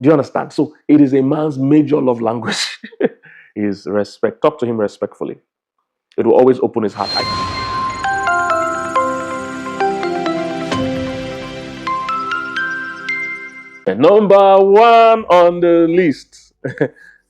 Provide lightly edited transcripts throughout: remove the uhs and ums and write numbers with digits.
Do you understand? So it is a man's major love language is respect. Talk to him respectfully. It will always open his heart. Number one on the list,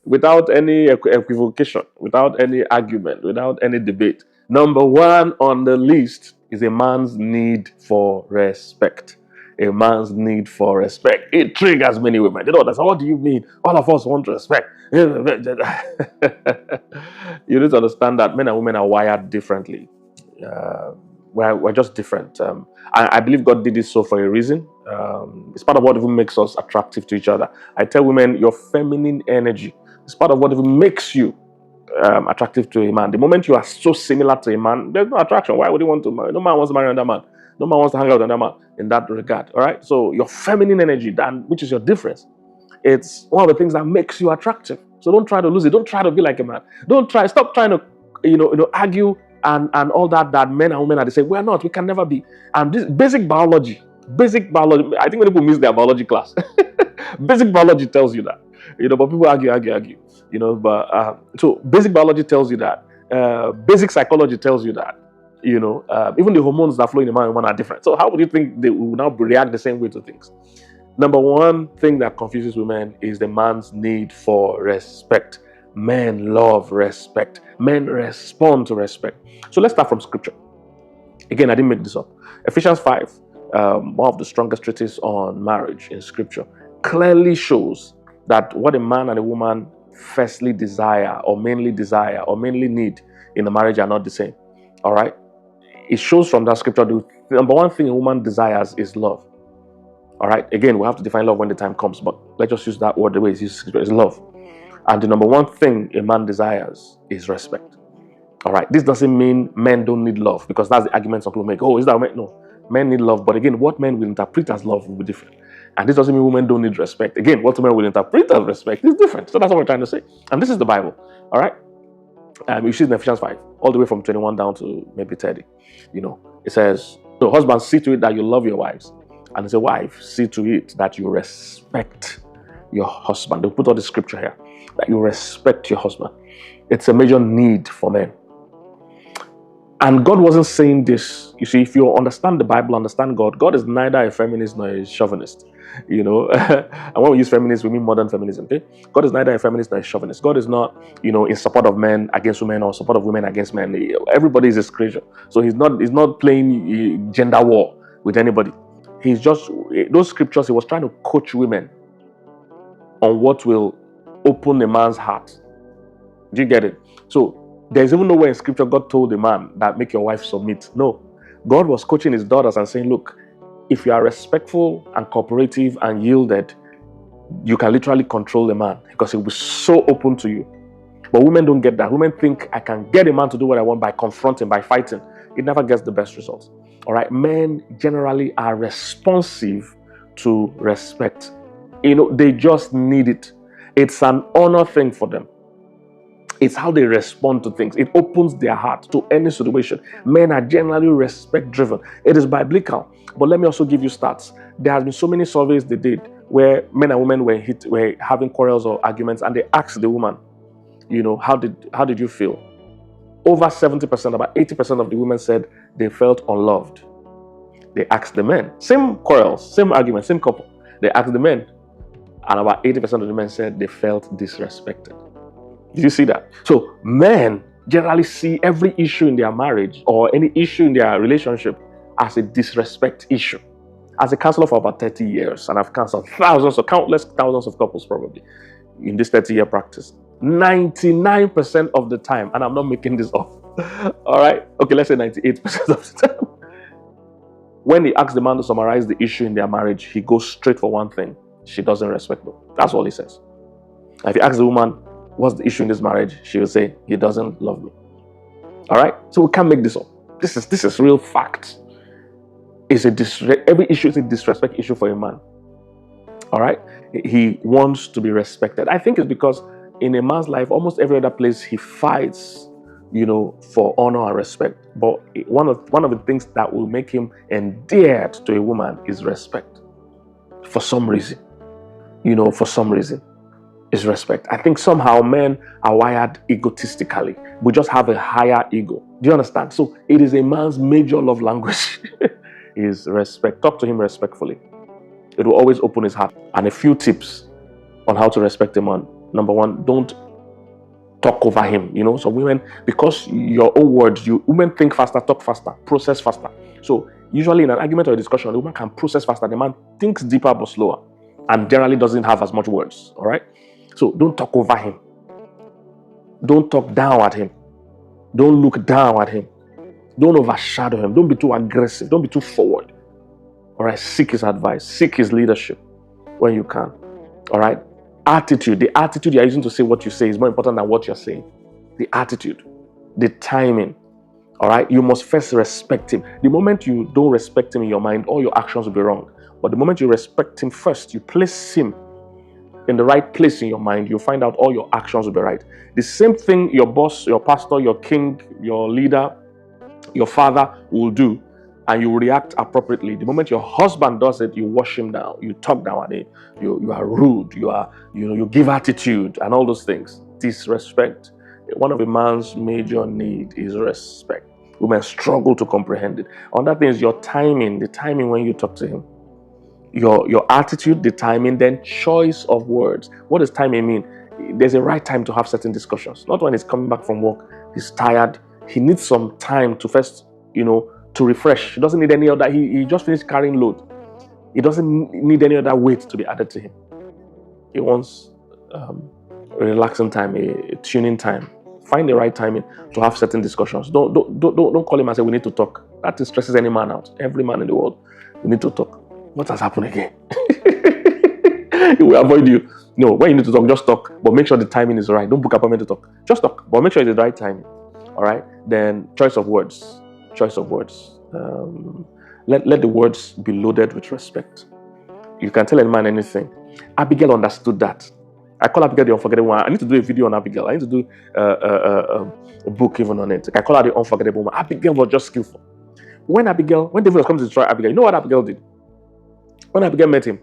without any equivocation, without any argument, without any debate. Number one on the list is a man's need for respect. A man's need for respect. It triggers many women. They don't understand. What do you mean? All of us want respect. You need to understand that men and women are wired differently. Uh, we're just different. I believe God did this so for a reason. It's part of what even makes us attractive to each other. I tell women, your feminine energy is part of what even makes you attractive to a man. The moment you are so similar to a man, there's no attraction. Why would you want to marry? No man wants to marry another man. No man wants to hang out with another man in that regard. All right. So your feminine energy, which is your difference, it's one of the things that makes you attractive. So don't try to lose it. Don't try to be like a man. Stop trying to, argue and all that men and women are the same. We're not. We can never be. And this basic biology. I think when people miss their biology class, basic biology tells you that. But people argue. So basic biology tells you that. Basic psychology tells you that. Even the hormones that flow in the man and woman are different. So how would you think they will now react the same way to things? Number one thing that confuses women is the man's need for respect. Men love respect. Men respond to respect. So let's start from scripture. Again, I didn't make this up. Ephesians 5, one of the strongest treatises on marriage in scripture, clearly shows that what a man and a woman firstly desire or mainly need in a marriage are not the same. All right? It shows from that scripture the number one thing a woman desires is love. All right. Again, we have to define love when the time comes, but let's just use that word the way it's used. Is love. And the number one thing a man desires is respect. All right. This doesn't mean men don't need love, because that's the argument some people make. Oh, is that men? No. Men need love. But again, what men will interpret as love will be different. And this doesn't mean women don't need respect. Again, what men will interpret as respect is different. So that's what we're trying to say. And this is the Bible. All right. You see in Ephesians 5, all the way from 21 down to maybe 30. It says, so husbands, see to it that you love your wives. And as a wife, see to it that you respect your husband. They put all the scripture here, that you respect your husband. It's a major need for men. And God wasn't saying this. You see, if you understand the Bible, understand God, God is neither a feminist nor a chauvinist. And when we use feminist, we mean modern feminism. Okay? God is neither a feminist nor a chauvinist. God is not, in support of men against women or support of women against men. Everybody is his creation. So he's not playing gender war with anybody. He's just, those scriptures, he was trying to coach women on what will open a man's heart. Do you get it? So there's even nowhere in scripture God told a man that make your wife submit. No. God was coaching his daughters and saying, look, if you are respectful and cooperative and yielded, you can literally control the man because he will be so open to you. But women don't get that. Women think I can get a man to do what I want by confronting, by fighting. It never gets the best results. All right. Men generally are responsive to respect. They just need it. It's an honor thing for them. It's how they respond to things. It opens their heart to any situation. Men are generally respect driven. It is biblical. But let me also give you stats. There has been so many surveys they did where men and women were having quarrels or arguments, and they asked the woman, how did you feel? Over 70%, about 80% of the women said they felt unloved. They asked the men, same quarrels, same arguments, same couple. They asked the men, and about 80% of the men said they felt disrespected. Did you see that? So men generally see every issue in their marriage or any issue in their relationship as a disrespect issue. As a counselor for about 30 years, and I've counseled countless thousands of couples probably in this 30-year practice, 99% of the time, and I'm not making this up, all right? Okay, let's say 98% of the time. When he asks the man to summarize the issue in their marriage, he goes straight for one thing. She doesn't respect me. That's all he says. If you ask the woman, what's the issue in this marriage? She will say, he doesn't love me. All right? So we can't make this up. This is real fact. Every issue is a disrespect issue for a man. All right? He wants to be respected. I think it's because in a man's life, almost every other place he fights, for honor and respect. But one of the things that will make him endeared to a woman is respect. For some reason. for some reason, is respect. I think somehow men are wired egotistically. We just have a higher ego. Do you understand? So it is a man's major love language is respect. Talk to him respectfully. It will always open his heart. And a few tips on how to respect a man. Number one, don't talk over him. So women, because your own words, women think faster, talk faster, process faster. So usually in an argument or a discussion, the woman can process faster. The man thinks deeper but slower and generally doesn't have as much words. All right? So don't talk over him. Don't talk down at him. Don't look down at him. Don't overshadow him. Don't be too aggressive. Don't be too forward. All right? Seek his advice. Seek his leadership when you can. All right? Attitude. The attitude you're using to say what you say is more important than what you're saying. The attitude. The timing. All right? You must first respect him. The moment you don't respect him in your mind, all your actions will be wrong. But the moment you respect him first, you place him in the right place in your mind, you'll find out all your actions will be right. The same thing your boss, your pastor, your king, your leader, your father will do, and you react appropriately. The moment your husband does it, you wash him down, you talk down at him, you are rude, you give attitude and all those things. Disrespect. One of a man's major need is respect. Women struggle to comprehend it. Another thing is your timing, the timing when you talk to him. Your attitude, the timing, then choice of words. What does timing mean? There's a right time to have certain discussions. Not when he's coming back from work, he's tired. He needs some time to first, to refresh. He doesn't need any other. He just finished carrying load. He doesn't need any other weight to be added to him. He wants a relaxing time, a tuning time. Find the right timing to have certain discussions. Don't call him and say we need to talk. That stresses any man out. Every man in the world, we need to talk. What has happened again? He will avoid you. No, when you need to talk, just talk. But make sure the timing is right. Don't book appointment to talk. Just talk. But make sure it's the right timing. All right? Then choice of words. Choice of words. Let the words be loaded with respect. You can tell a man anything. Abigail understood that. I call Abigail the unforgettable one. I need to do a video on Abigail. I need to do a book even on it. I call her the unforgettable one. Abigail was just skillful. When David was coming to destroy Abigail, you know what Abigail did? When Abigail met him,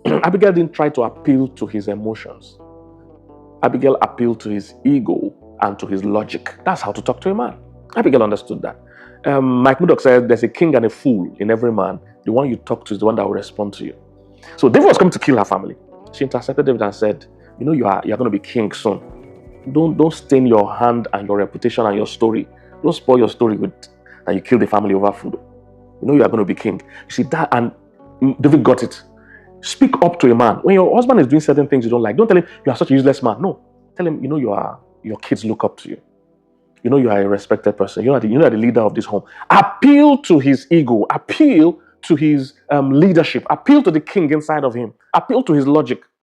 Abigail didn't try to appeal to his emotions. Abigail appealed to his ego and to his logic. That's how to talk to a man. Abigail understood that. Mike Murdoch said there's a king and a fool in every man. The one you talk to is the one that will respond to you. So David was coming to kill her family. She intercepted David and said, you're going to be king soon. Don't stain your hand and your reputation and your story. Don't spoil your story with that you kill the family over food. You are going to be king. You see that, and David got it. Speak up to a man. When your husband is doing certain things you don't like, don't tell him you are such a useless man. No. Tell him, your kids look up to you. You are a respected person. You are the leader of this home. Appeal to his ego. Appeal to his leadership. Appeal to the king inside of him. Appeal to his logic.